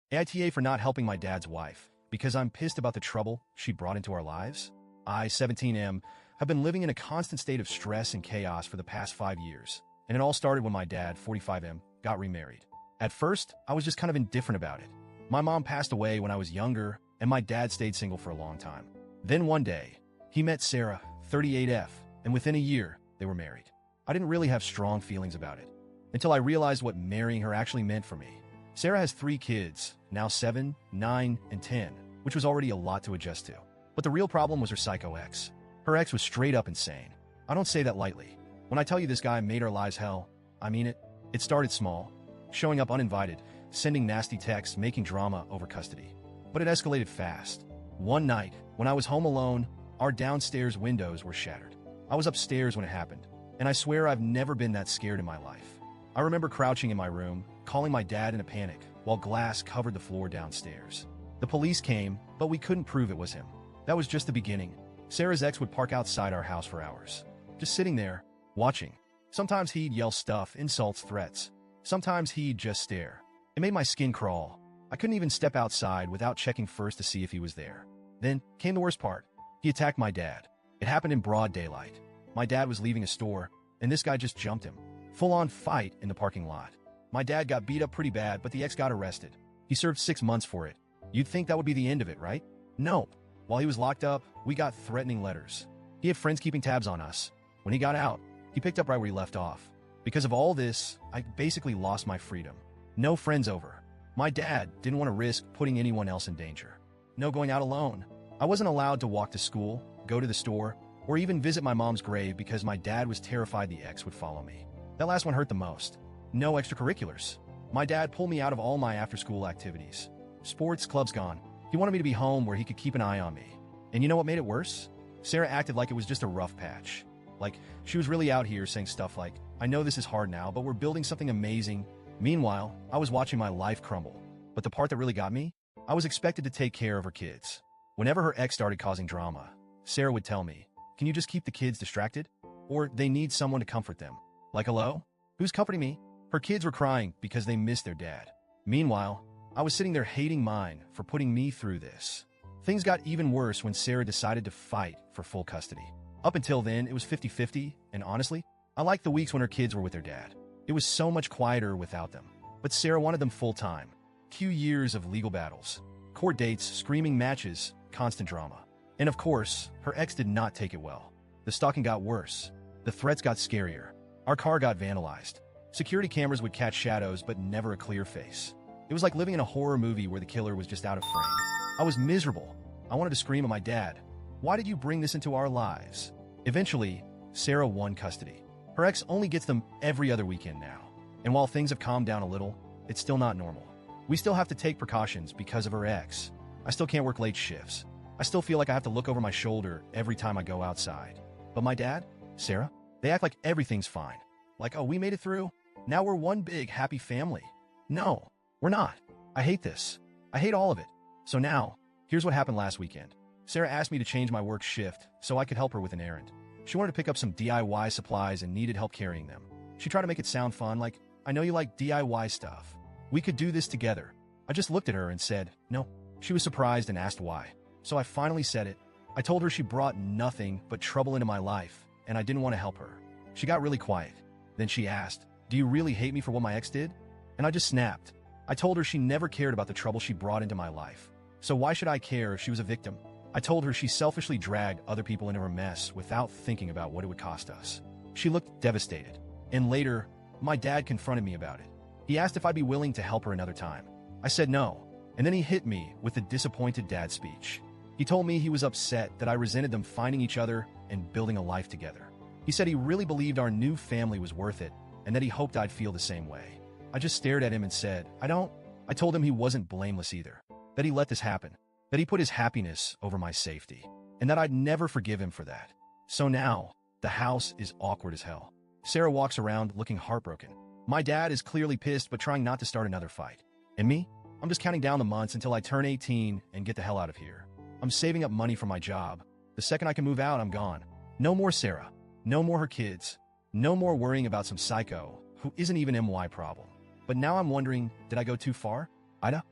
AITA for not helping my dad's wife, because I'm pissed about the trouble she brought into our lives. I, 17M, have been living in a constant state of stress and chaos for the past 5 years, and it all started when my dad, 45M, got remarried. At first, I was just kind of indifferent about it. My mom passed away when I was younger, and my dad stayed single for a long time. Then one day, he met Sarah, 38F, and within a year, they were married. I didn't really have strong feelings about it, until I realized what marrying her actually meant for me. Sarah has 3 kids, now 7, 9, and 10, which was already a lot to adjust to. But the real problem was her psycho ex. Her ex was straight up insane. I don't say that lightly. When I tell you this guy made our lives hell, I mean it. It started small, showing up uninvited, sending nasty texts, making drama over custody. But it escalated fast. One night, when I was home alone, our downstairs windows were shattered. I was upstairs when it happened, and I swear I've never been that scared in my life. I remember crouching in my room, calling my dad in a panic, while glass covered the floor downstairs. The police came, but we couldn't prove it was him. That was just the beginning. Sarah's ex would park outside our house for hours, just sitting there, watching. Sometimes he'd yell stuff, insults, threats. Sometimes he'd just stare. It made my skin crawl. I couldn't even step outside without checking first to see if he was there. Then came the worst part. He attacked my dad. It happened in broad daylight. My dad was leaving a store, and this guy just jumped him. Full-on fight in the parking lot. My dad got beat up pretty bad, but the ex got arrested. He served 6 months for it. You'd think that would be the end of it, right? No. While he was locked up, we got threatening letters. He had friends keeping tabs on us. When he got out, he picked up right where he left off. Because of all this, I basically lost my freedom. No friends over. My dad didn't want to risk putting anyone else in danger. No going out alone. I wasn't allowed to walk to school, go to the store, or even visit my mom's grave because my dad was terrified the ex would follow me. That last one hurt the most. No extracurriculars. My dad pulled me out of all my after-school activities. Sports, clubs gone. He wanted me to be home where he could keep an eye on me. And you know what made it worse? Sarah acted like it was just a rough patch. Like, she was really out here saying stuff like, I know this is hard now, but we're building something amazing. Meanwhile, I was watching my life crumble. But the part that really got me? I was expected to take care of her kids. Whenever her ex started causing drama, Sarah would tell me, can you just keep the kids distracted? Or they need someone to comfort them. Like, hello? Who's comforting me? Her kids were crying because they missed their dad. Meanwhile, I was sitting there hating mine for putting me through this. Things got even worse when Sarah decided to fight for full custody. Up until then, it was 50-50, and honestly, I liked the weeks when her kids were with their dad. It was so much quieter without them. But Sarah wanted them full-time. Few years of legal battles, court dates, screaming matches, constant drama. And of course, her ex did not take it well. The stalking got worse. The threats got scarier. Our car got vandalized. Security cameras would catch shadows, but never a clear face. It was like living in a horror movie where the killer was just out of frame. I was miserable. I wanted to scream at my dad. Why did you bring this into our lives? Eventually, Sarah won custody. Her ex only gets them every other weekend now. And while things have calmed down a little, it's still not normal. We still have to take precautions because of her ex. I still can't work late shifts. I still feel like I have to look over my shoulder every time I go outside. But my dad, Sarah, they act like everything's fine. Like, oh, we made it through. Now we're one big happy family. No, we're not. I hate this. I hate all of it. So now, here's what happened last weekend. Sarah asked me to change my work shift so I could help her with an errand. She wanted to pick up some DIY supplies and needed help carrying them. She tried to make it sound fun, like, I know you like DIY stuff. We could do this together. I just looked at her and said, no. She was surprised and asked why. So I finally said it. I told her she brought nothing but trouble into my life, and I didn't want to help her. She got really quiet. Then she asked, do you really hate me for what my ex did? And I just snapped. I told her she never cared about the trouble she brought into my life. So why should I care if she was a victim? I told her she selfishly dragged other people into her mess without thinking about what it would cost us. She looked devastated. And later, my dad confronted me about it. He asked if I'd be willing to help her another time. I said no, and then he hit me with the disappointed dad speech. He told me he was upset that I resented them finding each other and building a life together. He said he really believed our new family was worth it, and that he hoped I'd feel the same way. I just stared at him and said, I don't. I told him he wasn't blameless either, that he let this happen, that he put his happiness over my safety, and that I'd never forgive him for that. So now, the house is awkward as hell. Sarah walks around looking heartbroken. My dad is clearly pissed but trying not to start another fight. And me? I'm just counting down the months until I turn 18 and get the hell out of here. I'm saving up money for my job. The second I can move out, I'm gone. No more Sarah. No more her kids. No more worrying about some psycho who isn't even MY problem. But now I'm wondering, did I go too far? AITA?